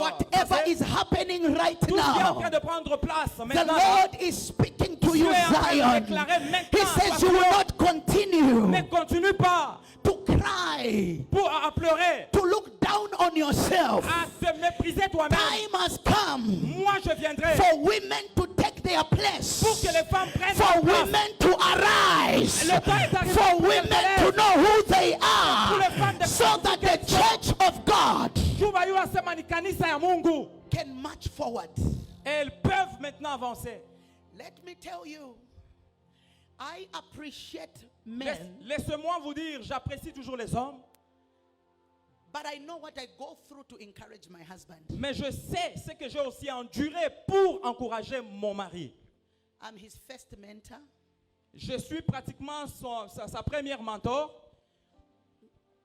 Whatever is happening right tout ce qui est en now, train de prendre place the maintenant, Lord is speaking to you, Dieu est en train de Zion. déclarer He maintenant, says you will not continue ne continue pas to cry, à pleurer, to look down on yourself. à te mépriser toi-même. Time has come Moi, je viendrai for women to take their place, pour que les femmes prennent for leur place. women to arise, Le temps est arrivé for pour qu'elles women se lèvent. to know who they Pour les are, femmes de so that the church of God Juba yu asema ni kanisa ya Mungu. can march forward. Elles peuvent maintenant avancer. Let me tell you, I appreciate men, Laissez-moi vous dire, j'apprécie toujours les hommes, but I know what I go through to encourage my husband. mais je sais ce que j'ai aussi enduré pour encourager mon mari. I'm his first mentor. Je suis pratiquement sa première mentor.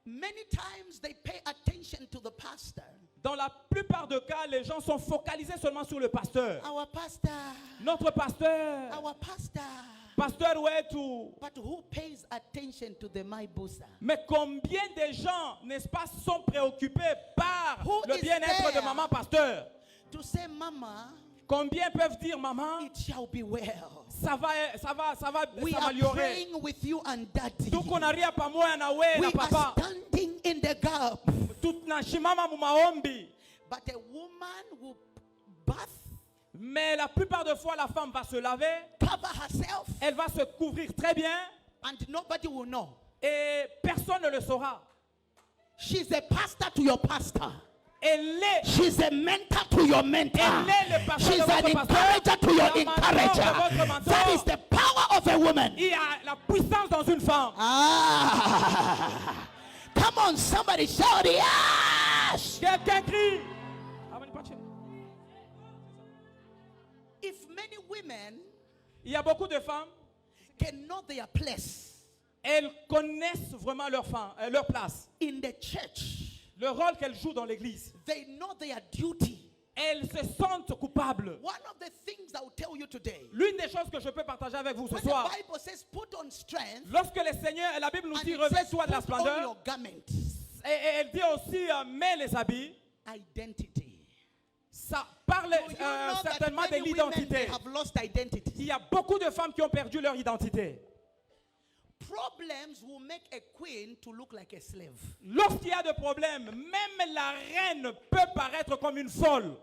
Many times they pay attention to the pastor. Dans la plupart des cas, les gens sont focalisés seulement sur le pasteur. Our pastor, Notre pasteur, our pastor. pasteur Wetu. But who pays attention to the Maibusa? Mais combien de gens, n'est-ce pas, sont préoccupés par Who le is bien-être there de maman pasteur? To say, Mama, Combien peuvent dire, maman, it shall be well. ça va We are s'améliorer. praying with you and daddy. Tuko na ria pamoja na we We na papa. are standing in the gap. Tunashimama mu maombi. But a woman will bath, Mais la plupart des fois, la femme va se laver, cover herself, elle va se couvrir très bien and nobody will know. et personne ne le saura. She's a pastor to your pastor. Elle est, She's a mentor to your mentor. elle est le pasteur She's de an votre pasteur, encourager to your la mentor de encourager. votre mentor. That is the power of a woman. Il y a la puissance dans une femme. Ah, come on, somebody shout yes. Quelqu'un crie. If many women Il y a beaucoup de femmes, can know their place elles connaissent vraiment leur place, in the church, le rôle qu'elles jouent dans l'église. they know their duty. Elles se sentent coupables. One of the things I will tell you today, L'une des choses que je peux partager avec vous ce when soir, the Bible says put on strength, lorsque le Seigneur et la Bible nous and dit it says revêt-toi de la put on splendeur, your garment, et elle dit aussi mets les habits, identity. ça parle Do you know that certainement de many women, they l'identité. have lost identity? Il y a beaucoup de femmes qui ont perdu leur identité. Problems will make a queen to look like a slave. Lorsqu'il y a des problèmes, même la reine peut paraître comme une folle.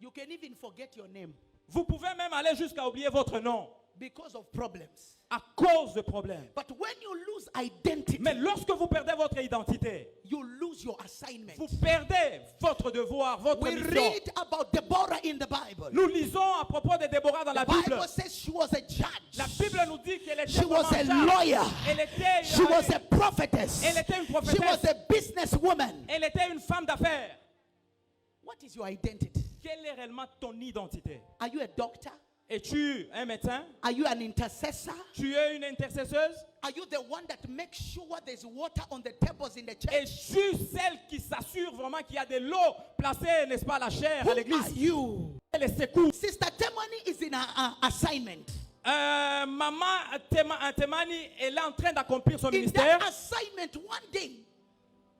You can even forget your name Vous pouvez même aller jusqu'à oublier votre nom because of problems. à cause de problèmes. But when you lose identity, Mais lorsque vous perdez votre identité, you lose your assignment. vous perdez votre devoir, votre We mission. read about Deborah in the Bible. Nous lisons à propos de Déborah dans la The Bible. Bible says she was a judge. La Bible nous dit qu'elle était She was a commensale. lawyer. Elle était, She was a prophetess. elle était une She prophétesse. was a businesswoman. Elle était une femme d'affaires. What is your identity? Quelle est réellement ton identité? Are you a doctor? Es-tu un médecin? Are you an intercessor? Tu es une intercesseuse? Are you the one that makes sure there's water on the tables in the church? Es-tu celle qui s'assure vraiment qu'il y a de l'eau placée, n'est-ce pas, à la chair Who à are l'église? you? Elle secoue. Sister Temani is in her assignment. Maman Temani, elle est en train d'accomplir son In ministère. that assignment,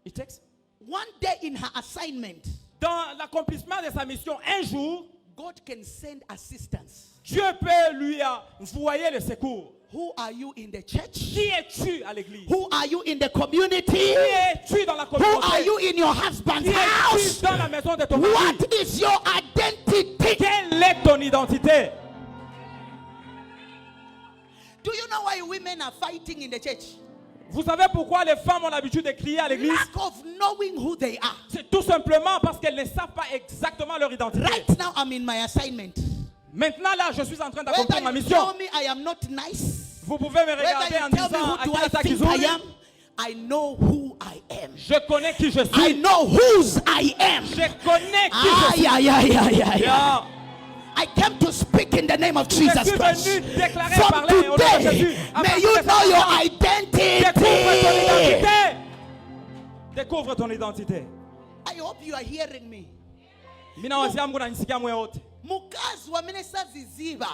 It takes- one day in her assignment, Dans l'accomplissement de sa mission, un jour, God can send assistance. Dieu peut lui envoyer le secours. Who are you in the church? Qui es-tu à l'église? Who are you in the community? Qui es-tu dans la Who are communauté? you in your husband's Qui house? es-tu dans la maison de ton mari? What is your identity? Quelle est ton identité? Do you know why women are fighting in the church? Vous savez pourquoi les femmes ont l'habitude de crier à l'église? Lack of knowing who they are. C'est tout simplement parce qu'elles ne savent pas exactement leur identité. Right now, I'm in my assignment. Maintenant là, je suis en train Whether d'accomplir ma you mission. tell me I am not nice, Vous pouvez me regarder whether en you tell me disant who do I Akira think Kizuri, I am, I know who I am. je connais qui je I suis. know whose I am. Je connais qui je suis. Yeah. I came to speak in the name of Je Jesus suis Christ. venu déclarer et From parler au nom de today, Jésus. À may partir you de know your maintenant, découvre ton identity. identité. Découvre ton identité. I hope you are hearing me. Mina wazia Mungu ananisikia mwe wote. Mukazi wa minister ziziba.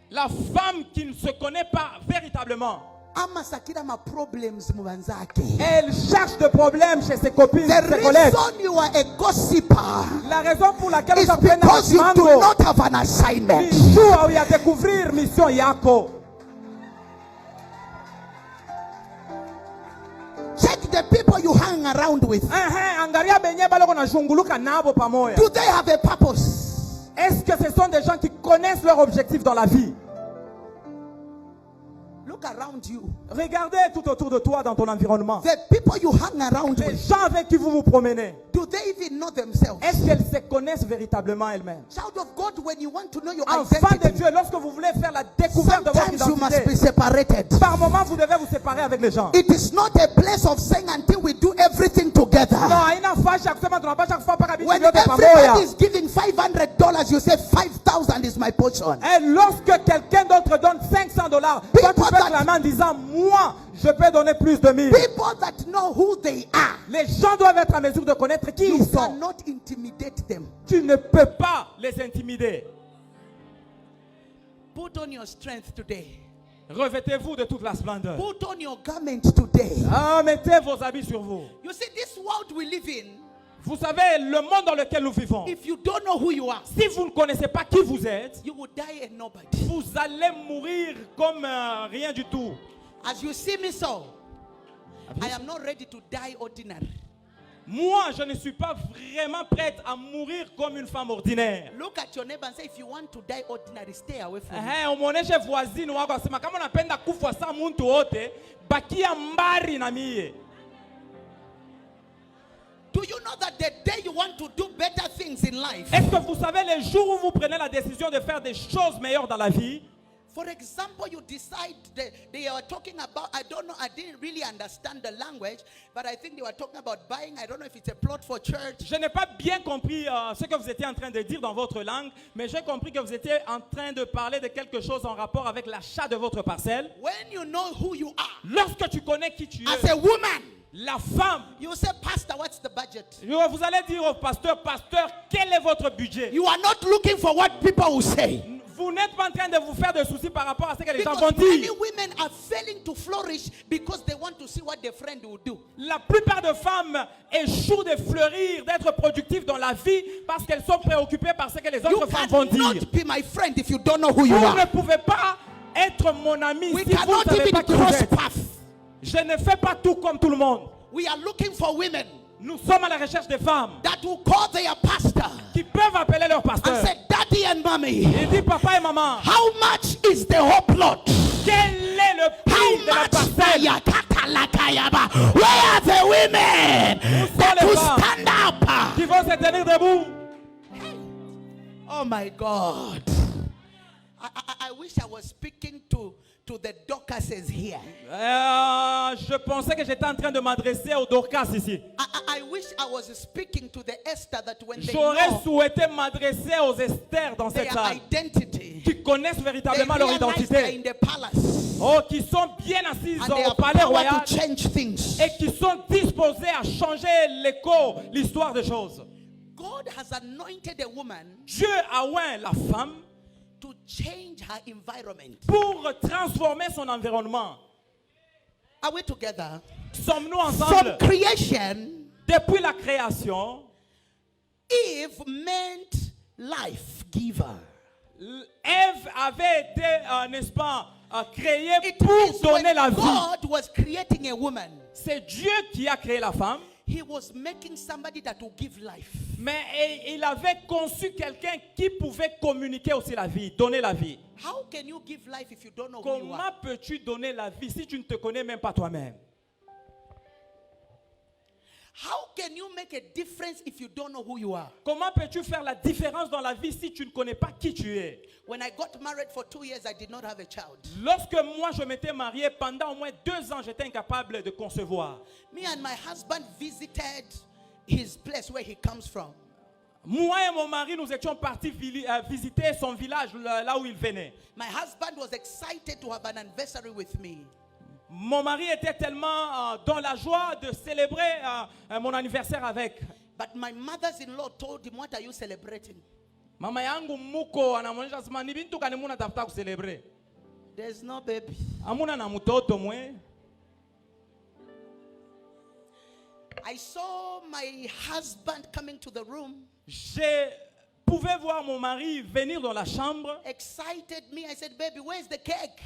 La femme qui ne se connaît pas véritablement. amasakira ma problems mubanzake. Elle cherche des problèmes chez ses copines, The ses collègues. reason you are a gossiper La raison pour laquelle is vous apprenez because you do mango. not have an assignment. Mission, il y a découvrir mission yako. Check the people you hang around with. Angalia benye baloko na zunguluka nabo pamoja. Do they have a purpose? Est-ce que ce sont des gens qui connaissent leur objectif dans la vie? Look around you. Regardez tout autour de toi dans ton environnement. The people you hang around Les with, gens avec qui vous vous promenez, do they even know themselves? est-ce qu'elles se connaissent véritablement elles-mêmes? Child of God, when you want to know your Enfant de identity, Dieu, lorsque vous voulez faire la découverte de votre sometimes you must be identité, separated. par moment vous devez vous séparer avec les gens. It is not a place of saying until we do everything together. Non, haina fasi ya kusema tunapasha kufanya mpaka vitu When vyote everybody pamoja. is giving $500, you say 5,000 is my portion. Et lorsque quelqu'un d'autre donne $500, toi tu People peux that- clamer en disant, moi, je peux donner plus de 1000. People that know who they are, Les gens doivent être en mesure de connaître qui you ils sont. cannot intimidate them. Tu ne peux pas les intimider. Put on your strength today. Revêtez-vous de toute la splendeur. Put on your garment today. Mettez vos habits sur vous. You see, this world we live in, Vous savez, le monde dans lequel nous vivons, if you don't know who you are, si vous ne connaissez pas qui vous êtes, you will die a nobody. vous allez mourir comme rien du tout. As you see me so, I am not ready to die ordinary. Moi, je ne suis pas vraiment prête à mourir comme une femme ordinaire. Look at your neighbor and say, if you want to die ordinary, stay away from me. Umuoneshe voisine wako asema kama unapenda kufa saa mtu wote, bakia mbari na mie. Do you know that the day you want to do better things in life, Est-ce que vous savez les jours où vous prenez la décision de faire des choses meilleures dans la vie? for example, you decide they are talking about, I don't know, I didn't really understand the language, but I think they were talking about buying, I don't know if it's a plot for church. Je n'ai pas bien compris ce que vous étiez en train de dire dans votre langue, mais j'ai compris que vous étiez en train de parler de quelque chose en rapport avec l'achat de votre parcelle. When you know who you are, Lorsque tu connais qui tu as es, a woman, la femme, you say, Pastor, what's the budget? vous allez dire au pasteur, pasteur, quel est votre budget? You are not looking for what people will say. Vous n'êtes pas en train de vous faire de soucis par rapport à ce que les gens Because vont many dire. women are failing to flourish because they want to see what their friend will do. La plupart de femmes échouent de fleurir, d'être productives dans la vie parce qu'elles sont préoccupées par ce que les You autres femmes vont cannot dire. be my friend if you don't know who you Vous are. ne pouvez pas être mon ami We si vous ne cannot savez even pas qui vous cross êtes. paths. Je ne fais pas tout comme tout le monde. We are looking for women Nous sommes à la recherche des femmes that will call their pastor qui peuvent appeler leur and pasteur say, Daddy and Mommy, et dire papa et maman, how much is the whole plot? quel est le How prix de la much? parcelle? Where are the women sont that les will femmes? stand up? Qui vont se tenir debout. Oh my God. I wish I was speaking to the Dorcases here. Je pensais que j'étais en train de m'adresser aux Dorcas ici. I wish I was speaking to the Esther that when they J'aurais know souhaité m'adresser aux Esther dans cette their salle, identity, qui connaissent they véritablement leur realize they're in identité, the palace oh, qui sont bien assises and they au have palais power royal to change things. et qui sont disposés à changer l'écho, l'histoire des choses. God has anointed a woman Dieu a oint la femme to change her environment. pour transformer son environnement. Are we together? Sommes-nous From ensemble? creation, Depuis la création, Eve meant life giver. Ève avait été, n'est-ce pas, créée It pour means donner when la vie. God was creating a woman, C'est Dieu qui a créé la femme, He was making somebody that will give life. mais il avait conçu quelqu'un qui pouvait communiquer aussi la vie, donner la vie. How can you give life if you don't know who you Comment are? peux-tu donner la vie si tu ne te connais même pas toi-même? How can you make a difference if you don't know who you are? Comment peux-tu faire la différence dans la vie si tu ne connais pas qui tu es? When I got married for 2 years, I did not have a child. Lorsque moi je m'étais marié, pendant au moins 2 ans, j'étais incapable de concevoir. Me and my husband visited his place where he comes from. Moi et mon mari, nous étions partis visiter son village, là où il venait. My husband was excited to have an anniversary with me. Mon mari était tellement dans la joie de célébrer mon anniversaire avec. But my mother-in-law told him, what are you celebrating? Mama yangu muko anamuonyesha sema ni bintu gani mnatafuta kucelebrate. There's no baby. Amuna na mutoto mwe. I saw my husband coming to the room. Je pouvais voir mon mari venir dans la chambre. Excited me. I said, baby, where's the cake?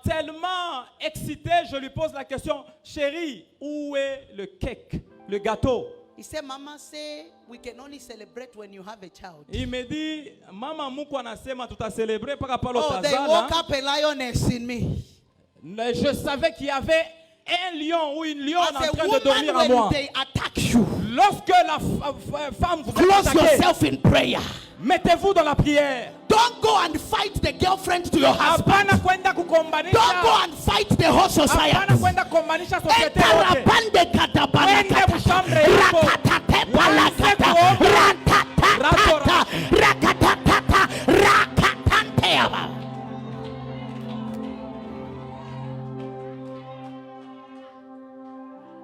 Tellement excité, je lui pose la question, chérie, où est le cake, le gâteau? He said, Mama say we can only celebrate when you have a child. Il me dit, mama muko anasema tutasélébrer par rapport au Oh, they woke up a lioness in me. Je savais qu'il y avait un lion ou une lionne en As a train de dormir woman, en moi. when they attack you, Lorsque la femme vous close attaque, yourself in prayer. mettez-vous dans la prière. Don't go and fight the girlfriend to your husband. Hapana kwenda kukombanisha. Don't go and fight the whole society. Hapana kwenda kukombanisha society yote. Entarabande katabalakata. Wende mshambre yupo. Rakatate balakata. Ratatatata. Rakatatata. Rakatanteaba.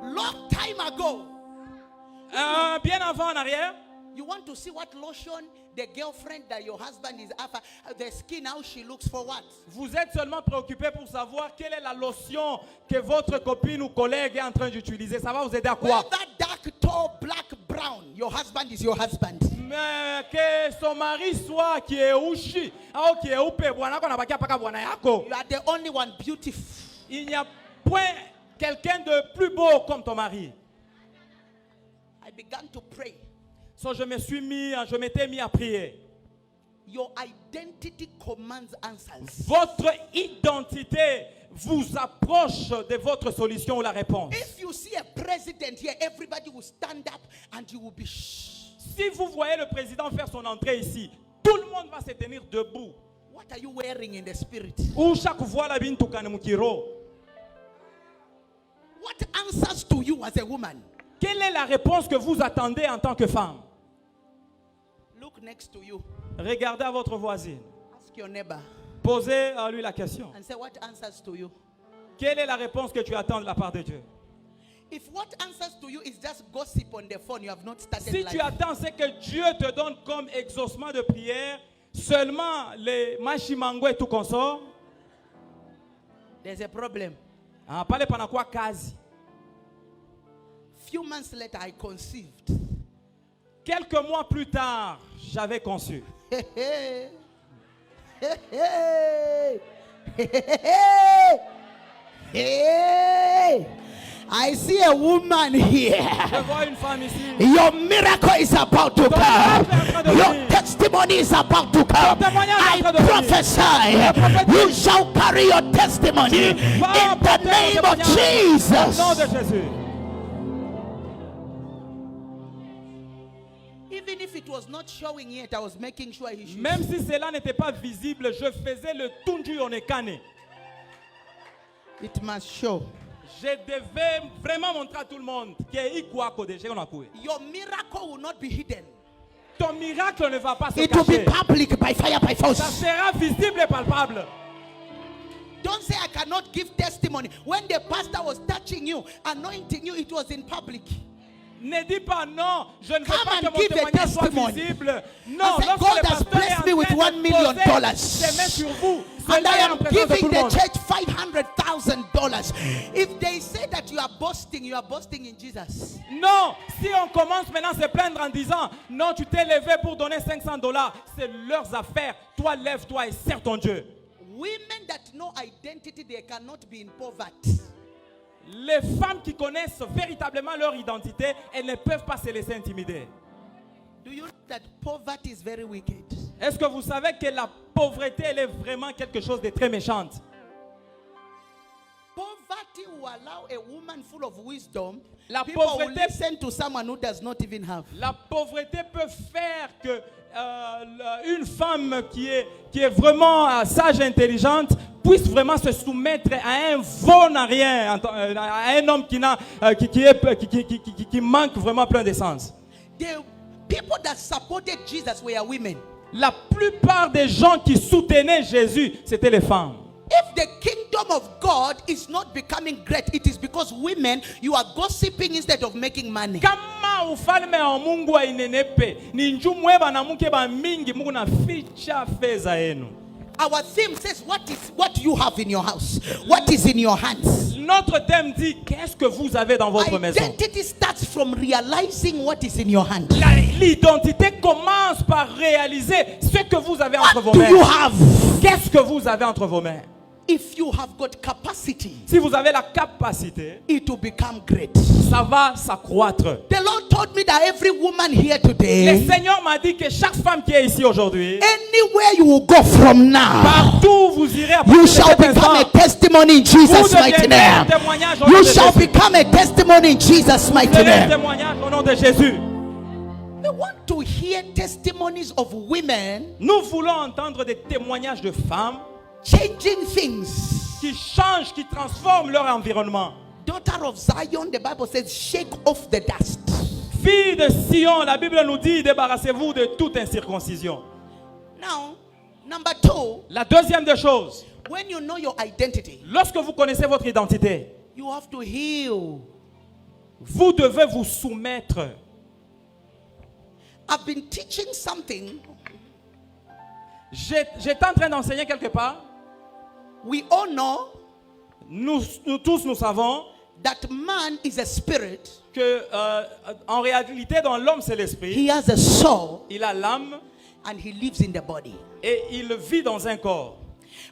Long time ago, Bien avant en arrière, you want to see what lotion the girlfriend that your husband is after, the skin, how she looks for what? vous êtes seulement préoccupé pour savoir quelle est la lotion que votre copine ou collègue est en train d'utiliser. Ça va vous aider à quoi? Well, that dark, tall, black, brown, your husband is your husband. Mais que son mari soit qui est ushi au qui est upe bwana ko na bakia paka bwana yako. You are the only one beautiful. Il n'y a point quelqu'un de plus beau comme ton mari. I began to pray. So je m'étais mis à prier. Your identity commands answers. Votre identité vous approche de votre solution ou la réponse. If you see a president here, everybody will stand up and you will be shh. Si vous voyez le président faire son entrée ici, tout le monde va se tenir debout. What are you wearing in the spirit? Ou chaque fois la bintu kanemukiro. What answers to you as a woman? Quelle est la réponse que vous attendez en tant que femme? Look next to you. Regardez à votre voisine. Ask your neighbor Posez à lui la question. and say, what answers to you? Quelle est la réponse que tu attends de la part de Dieu? If what answers to you is just gossip on the phone, you have not started Si life. tu attends ce que Dieu te donne comme exaucement de prière, seulement les machimango et tout consort, There's a problem. pale panakuwa kazi. Few months later, I conceived. Quelques mois plus tard, j'avais conçu. Hey, hey. Hey, hey. Hey, hey. I see a woman here. Je vois une femme ici. Your miracle is about to come. Your testimony is about to come. I prophesy. You shall carry your testimony in the name of Au nom de Jesus. Jésus. Even if it was not showing yet, I was making sure he should. Même si cela n'était pas visible, je faisais le tundu onekane. It must show. Je devais vraiment montrer à tout le monde que Your miracle will not be hidden. ton miracle ne va pas se It will be cacher. public by fire, by Ça force. sera visible et palpable. Don't say I cannot give testimony. When the pastor was touching you, anointing you, it was in public. Ne dis pas non, je ne veux Come pas que and mon give a témoignage soit testimony. visible. Non, I said, lorsque God le has pasteur est blessed en me with train $1 de million. poser ses mains sur vous, And cela I est en am présence de tout giving le the monde. church $500,000. If they say that you are boasting in Jesus. Non, si on commence maintenant à se plaindre en disant non, tu t'es levé pour donner $500, c'est leurs affaires. Toi, lève-toi et sers ton Dieu. Women that know identity, they cannot be in poverty. Les femmes qui connaissent véritablement leur identité, elles ne peuvent pas se laisser intimider. Do you know that poverty is very wicked? Est-ce que vous savez que la pauvreté, elle est vraiment quelque chose de très méchante? Poverty will allow a woman full of wisdom. La People will pauvreté- listen to someone who does not even have. La pauvreté peut faire que une femme qui est vraiment sage et intelligente puisse vraiment se soumettre à un veau n'a rien, à un homme qui manque vraiment plein d'essence. The people that supported Jesus were women. La plupart des gens qui soutenaient Jésus, c'était les femmes. If the kingdom of God is not becoming great, it is because women, you are gossiping instead of making money. Kama ufalme wa Mungu hainenepe, ni njumwe banamuke ba mingi Mungu na ficha fedha yenu. Our theme says, what you have in your house? What is in your hands? Notre thème dit, qu'est-ce que vous avez dans votre maison? Identity starts from realizing what is in your hand. L'identité commence par réaliser ce que vous avez entre vos What do you mains. have? Qu'est-ce que vous avez entre vos mains? If you have got capacity, Si vous avez la capacité, it will become great. ça va s'accroître. The Lord told me that every woman here Le today, Seigneur m'a dit que chaque femme qui est ici aujourd'hui, anywhere you will go from now, partout où vous irez à you partir de shall cet become a instant, testimony in vous Jesus' mighty deviendrez un name. témoignage au nom You de shall Jésus. become a testimony in Jesus' mighty Vous serez un name. témoignage au nom de Jésus. We want to hear testimonies of women Nous voulons entendre des témoignages de femmes changing things. qui changent, qui transforment leur environnement. Daughter of Zion, the Bible says, shake off the dust. Fille de Sion, la Bible nous dit, débarrassez-vous de toute incirconcision. Now, number 2, La deuxième des choses, when you know your identity, lorsque vous connaissez votre identité, you have to heal. vous devez vous soumettre. I've been teaching something. J'étais en train d'enseigner quelque part. We all know Nous tous, nous savons that man is a spirit. que en réalité, dans l'homme, c'est l'esprit. He has a soul Il a l'âme and he lives in the body. et il vit dans un corps.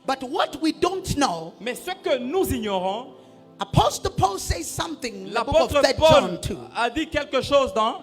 But what we don't know, Mais ce que nous ignorons, Apostle Paul says something in the book of l'apôtre 3 John Paul 2. a dit quelque chose dans.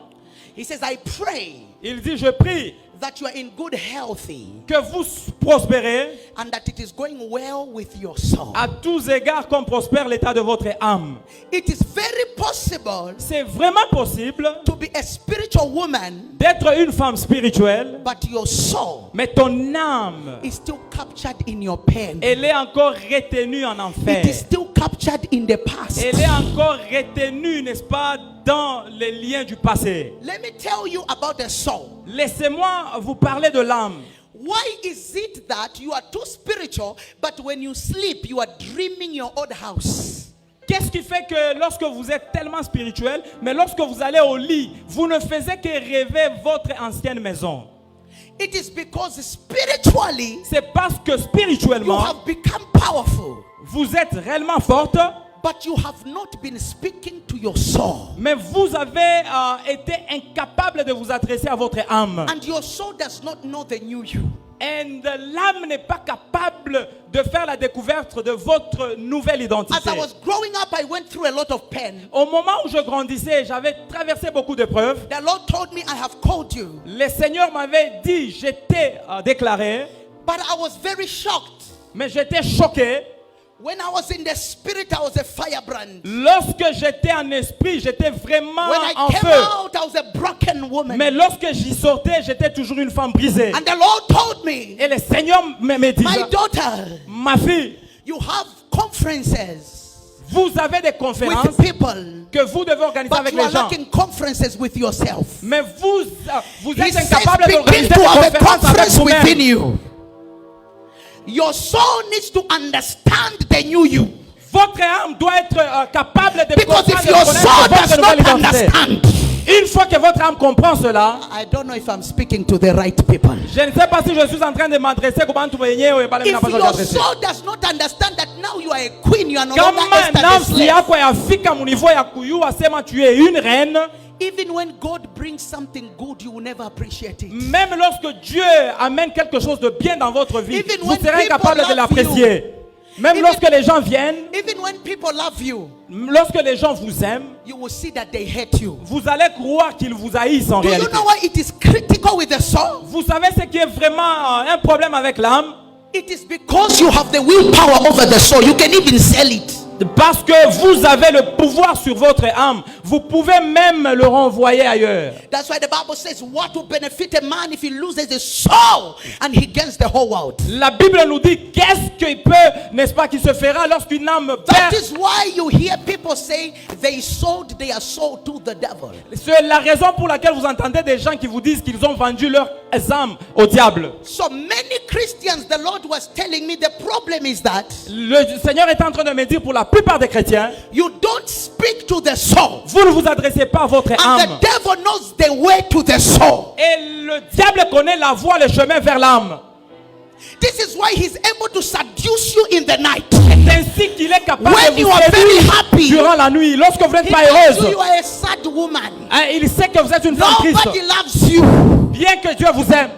He says, I pray Il dit, je prie that you are in good health que vous prospérez and that it is going well with your soul. à tous égards comme prospère l'état de votre âme. It is very possible C'est vraiment possible to be a spiritual woman, d'être une femme spirituelle, but your soul mais ton âme, is still captured in your pain. elle est encore retenue en enfer. It is still captured in the past. Elle est encore retenue, n'est-ce pas, dans les liens du passé. Let me tell you about the soul. Laissez-moi vous parler de l'âme. Why is it that you are too spiritual, but when you sleep, you are dreaming your old house? Qu'est-ce qui fait que lorsque vous êtes tellement spirituel, mais lorsque vous allez au lit, vous ne faisiez que rêver votre ancienne maison? It is because spiritually, C'est parce que you spirituellement, have become powerful, vous êtes réellement forte, but you have not been speaking to your soul. mais vous avez été incapable de vous adresser à votre âme. And your soul does not know the new you. Et l'âme n'est pas capable de faire la découverte de votre nouvelle identité. As I was growing up, I went through a lot of pain. Au moment où je grandissais, j'avais traversé beaucoup d'épreuves. The Lord told me, I have called you. Le Seigneur m'avait dit, j'étais déclaré, But I was very shocked. mais j'étais choqué. When I was in the spirit, I was a firebrand. Lorsque j'étais en esprit, j'étais vraiment When I en came feu. out, I was a broken woman. Mais lorsque j'y sortais, j'étais toujours une femme brisée. And the Lord told me, Et le Seigneur me dit, my daughter, ma fille, you have conferences vous avez des conférences with people, que vous devez organiser but avec you are les gens. lacking conferences with yourself. Mais vous He êtes says, incapable begin d'organiser des to have a conférences avec conference within vous-même. you. Your soul needs to understand the new you. Votre âme doit être capable de Because comprendre if et de your connaître soul votre does nouvelle not identité. understand, Une fois que votre âme comprend cela, I don't know if I'm speaking to the right people. je ne sais pas si je suis en train de m'adresser comment tu veux y aller, pas If la façon your d'adresser. soul does not understand that now you are a queen, you are no Kama longer Esther the nafsi slave. yako yafika mu niveau ya kuyua sema tu es une reine, Even when God brings something good, you will never appreciate it. même lorsque Dieu amène quelque chose de bien dans votre vie, Even vous when serez people incapable de love l'apprécier. Même Even- lorsque les gens viennent, Even when people love you, lorsque les gens vous aiment, you will see that they hate you. vous allez croire qu'ils vous haïssent en Do you réalité. know why it is critical with the soul? Vous savez ce qui est vraiment un problème avec l'âme? It is because you have the willpower over the soul. You can even sell it. Parce que vous avez le pouvoir sur votre âme. Vous pouvez même le renvoyer ailleurs. That's why the Bible says, what will benefit a man if he loses his soul and he gains the whole world? La Bible nous dit qu'est-ce qu'il peut, n'est-ce pas, qui se fera lorsqu'une âme That perd. is why you hear people say they sold their soul to the devil. C'est la raison pour laquelle vous entendez des gens qui vous disent qu'ils ont vendu leurs âmes au diable. So many Christians, the Lord was telling me, the problem is that Le Seigneur est en train de me dire pour la plupart des chrétiens, you don't speak to the soul. vous ne vous adressez pas à votre And âme. the devil knows the way to the soul. Et le diable connaît la voie, le chemin vers l'âme. This is why he's able to seduce you in the night. C'est ainsi qu'il est capable When de you vous are very séduire happy, durant la nuit. Lorsque vous n'êtes he pas tells you heureuse, you are a sad woman. il sait que vous êtes une femme triste. Nobody loves you. Bien que Dieu vous aime.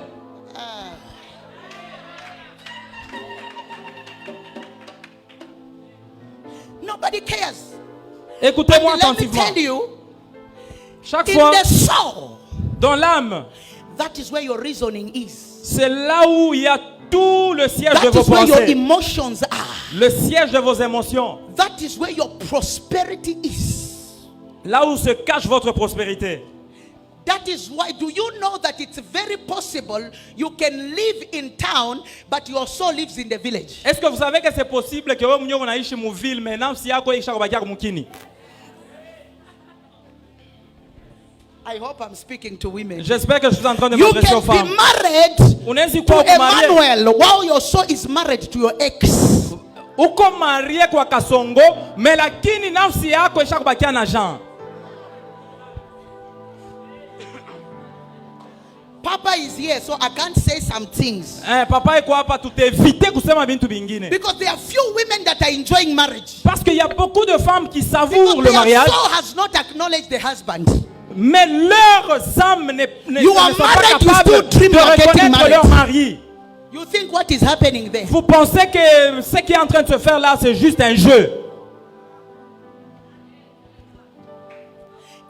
Nobody cares. Écoutez-moi Let me attentivement. tell you, Chaque in fois, the soul, dans l'âme, that is where your reasoning is. c'est là où il y a tout le siège de That vos is where your pensées. emotions are. Le siège de vos émotions. That is where your prosperity is. Là où se cache votre prospérité. That is why, do you know that it's very possible you can live in town, but your soul lives in the village? Est-ce que vous savez que c'est possible que wewe mwenyewe unaishi mu ville mais nafsi yako isha kubakia mukini? I hope I'm speaking to women. J'espère que je suis en train de You m'adresser aux can be femmes. married Unaweza to kuwa marié. Emmanuel while your soul is married to your ex. Uko marié kwa Kasongo, mais lakini nafsi yako isha kubakia na Jean. Papa is here, so I can't say some things. Papa iko hapa tutevite kusema bintu bingine. Because there are few women that are enjoying marriage. Parce qu'il y a beaucoup de femmes qui Because savourent le their mariage, soul has not acknowledged the husband. mais leurs âmes ne You sont are pas married, you capables still dream de of getting reconnaître married. leur mari. You think what is happening there? Vous pensez que ce qui est en train de se faire là, c'est juste un jeu.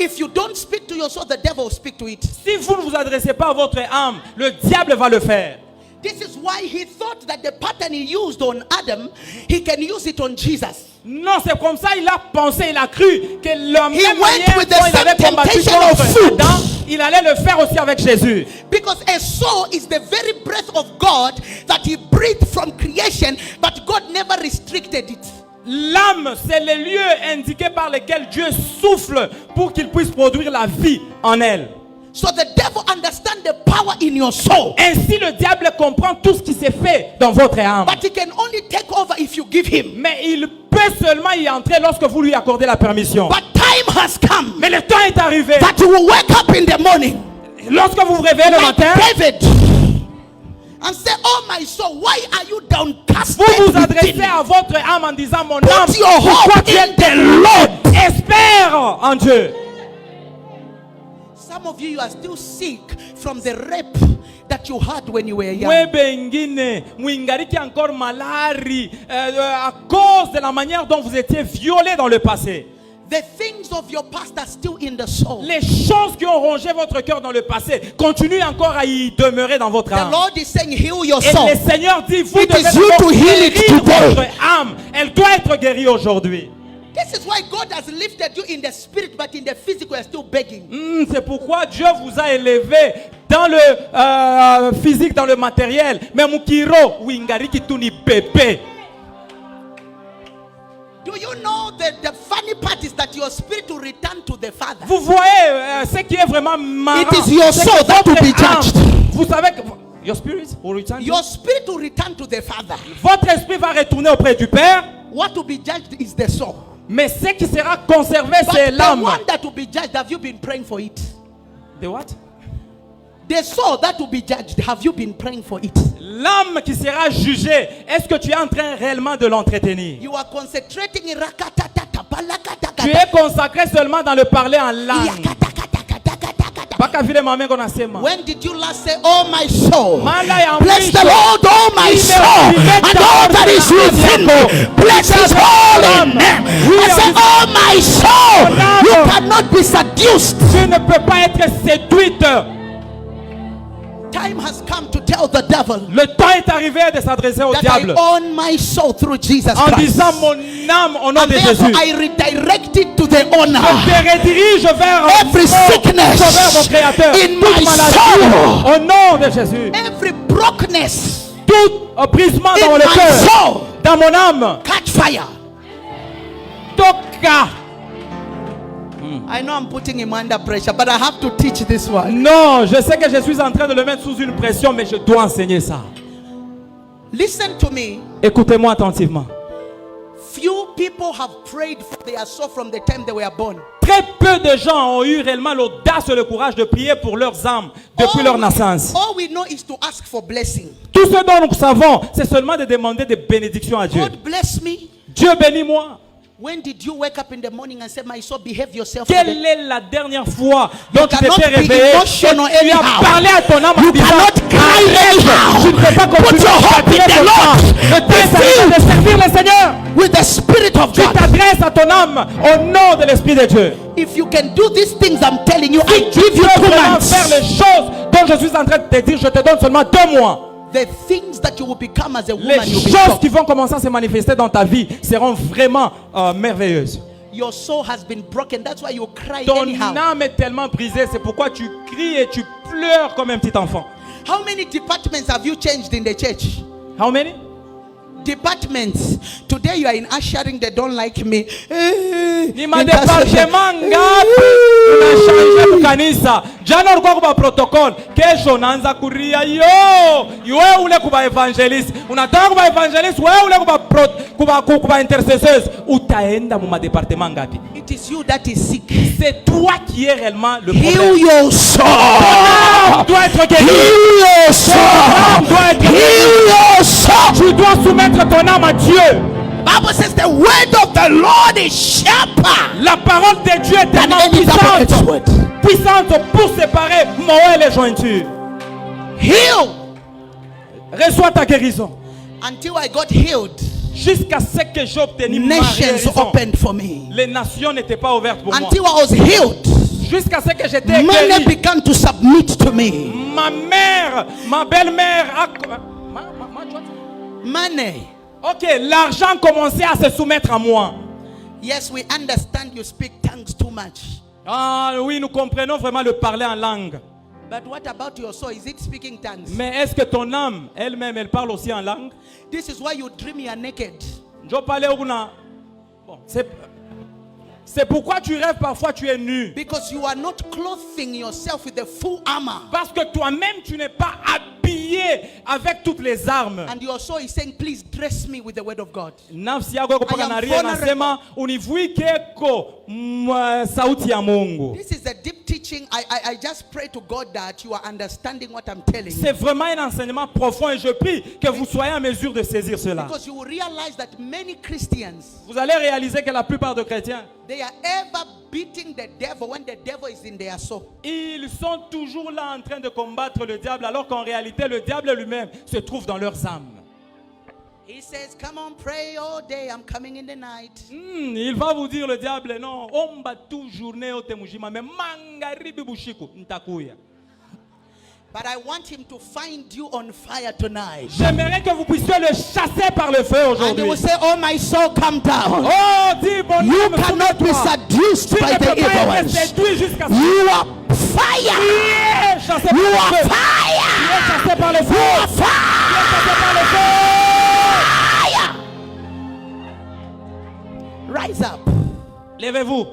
If you don't speak to your soul, the devil will speak to it. Si vous ne vous adressez pas à votre âme, le diable va le faire. This is why he thought that the pattern he used on Adam, he can use it on Jesus. Non, c'est comme ça, il a pensé, il a cru que la même went manière with the dont il same avait combattu temptation of contre food. Adam, il allait le faire aussi avec Jésus. Because a soul is the very breath of God that he breathed from creation, but God never restricted it. L'âme, c'est le lieu indiqué par lequel Dieu souffle pour qu'il puisse produire la vie en elle. So the devil understands the power in your soul. Ainsi, le diable comprend tout ce qui s'est fait dans votre âme. But he can only take over if you give him. Mais il peut seulement y entrer lorsque vous lui accordez la permission. But time has come Mais le temps est arrivé. that you will wake up in the morning Lorsque vous vous réveillez le like matin, David and say, oh my soul, why are you downcasted vous vous within adressez me? à votre âme en disant, mon âme, Put your pourquoi hope tu es in the Lord. espère en Dieu. Some of you are still sick from the rape that you had when you were young. Mwe bengine, mwingariki encore malari à cause de la manière dont vous étiez violé dans le passé. The things of your past are still in the soul. Les choses qui ont rongé votre cœur dans le passé continuent encore à y demeurer dans votre The âme. Lord is saying, heal your Et soul. le Seigneur dit, vous It devez is you d'abord to heal it guérir today. votre âme. Elle doit être guérie aujourd'hui. This is why God has lifted you in the spirit, but in the physical, you are still begging. C'est pourquoi Dieu vous a élevé dans le physique, dans le matériel. Mais mukiro, wingariki tuni pepe. Do you know that the funny part is that your spirit will return to the Father? Vous voyez ce qui est vraiment marrant. It is your c'est que soul that will votre be âme, judged. vous savez que your spirit will return. Your spirit will return to the Father. Votre esprit va retourner auprès du Père. What will be judged is the soul. Mais ce qui sera conservé, c'est But the l'âme. one that will be judged, have you been praying for it? The what? The soul that will be judged, have you been praying for it? L'âme qui sera jugée, est-ce que tu es en train réellement de l'entretenir? You are concentrating in rakatatata, balakatakata. Tu es consacré seulement dans le parler en langue. Yakatakatakatakatakata. Baka vile mame kona sema. When did you last say, oh my soul, Mala ya bless mwisho. the Lord, oh my soul, and all that is within me, bless his holy name. I say, oh my soul, you cannot be seduced. Tu ne peux pas être séduite. Time has come to tell the devil Le temps est arrivé de s'adresser au that diable I own my soul through Jesus en Christ. disant mon âme au nom And de therefore Jésus. I redirect it to the owner. Je te redirige vers Every sickness mon Créateur. in Toute my maladie soul, au nom de Jésus. every brokenness Tout brisement dans in le my cœur, soul, dans mon âme, catch fire. toca. I know I'm putting him under pressure, but I have to teach this one. Non, je sais que je suis en train de le mettre sous une pression, mais je dois enseigner ça. Listen to me. Écoutez-moi attentivement. Few people have prayed for their soul from the time they were born. Très peu de gens ont eu réellement l'audace et le courage de prier pour leurs âmes depuis leur naissance. All we know is to ask for blessing. Tout ce dont nous savons, c'est seulement de demander des bénédictions à Dieu. God bless me. Dieu bénis-moi. When did you wake up in the morning and say, my soul, behave yourself? Quelle est la dernière fois dont tu cannot t'es be réveillé et emotional tu as anyhow. parlé à ton âme en You disant, cannot cry anyhow. tu ne peux pas Put continuer your à hope in prier the comme ça. Lord. Le temps est arrivé de servir le Seigneur. With the Spirit of Tu God. t'adresses à ton âme au nom de l'Esprit de Dieu. If you can do these things I'm telling you, I Tu give you peux 2 vraiment months. faire les choses dont je suis en train de te dire, je te donne seulement 2 mois. The things that you will become as a Les woman, you'll be choses shocked. qui vont commencer à se manifester dans ta vie seront vraiment merveilleuses. Your soul has been broken. That's why you cry Ton anyhow. âme est tellement brisée, c'est pourquoi tu cries et tu pleures comme un petit enfant. How many departments have you changed in the church? How many? Departments. Today you are in ushering, they don't like me. Ni madepartement ngapi unashanja kukanisa. Jana ulikuwa kuba protocol, kesho unaanza kuria wewe ule kuba evangelist. Unataka kuba evangelist, wewe ule kuba intercessors. Utaenda mu madepartement ngapi? It is you that is sick. C'est toi qui es réellement le Heal problème. your soul. Tu dois être guéri. Heal your soul. Heal your soul. Tu dois soumettre ton âme à Dieu. Bible says the word of the Lord is sharper La parole de Dieu est than tellement any double-edged puissante. sword. Puissante pour séparer Moël et jointure. Heal Reçois ta guérison. until I got healed. Jusqu'à ce que j'ai obtenu ma Nations guérison. opened for me. Les nations n'étaient pas ouvertes pour moi. Until I was healed, Jusqu'à ce que j'étais many guéri. began to submit to me. Ma mère, ma belle-mère a... Money. Ok, l'argent commençait à se soumettre à moi. Yes, we understand you speak tongues too much. Ah oui, nous comprenons vraiment le parler en langue. But what about your soul? Is it speaking tongues? Mais est-ce que ton âme, elle-même, elle parle aussi en langue? This is why you dream you are naked. Je parlais au Bon, c'est pourquoi tu rêves parfois tu es nu. Because you are not clothing yourself with the full armor. Parce que toi-même tu n'es pas habillé avec toutes les armes. And your soul is saying, please dress me with the word of God. Nafsi yako iko paka na ria nasema univuikeko sauti ya Mungu. This is a deep teaching. I just pray to God that you are understanding what I'm telling you. C'est vraiment un enseignement profond et je prie que vous soyez en mesure de saisir cela. Because you will realize that many Christians, Vous allez réaliser que la plupart des chrétiens, they are ever beating the devil when the devil is in their soul. ils sont toujours là en train de combattre le diable alors qu'en réalité le diable lui-même se trouve dans leurs âmes. He says, come on, pray all day. I'm coming in the night. Il va vous dire le diable, non, omba tout journée au temujima, mais mangaribi bushiku, ntakuya. But I want him to find you on fire tonight. J'aimerais que vous puissiez le chasser par le feu And he aujourd'hui. will say, oh, my soul, come down. Oh, dis bon You âme, cannot be soumets-toi. seduced Tu by ne the peux pas evil être ones. séduit jusqu'à ce que You are fire. tu es chassé You par are le feu. Tu es fire. chassé par le feu. You are Tu es chassé par le feu. fire. Rise up. Levez-vous.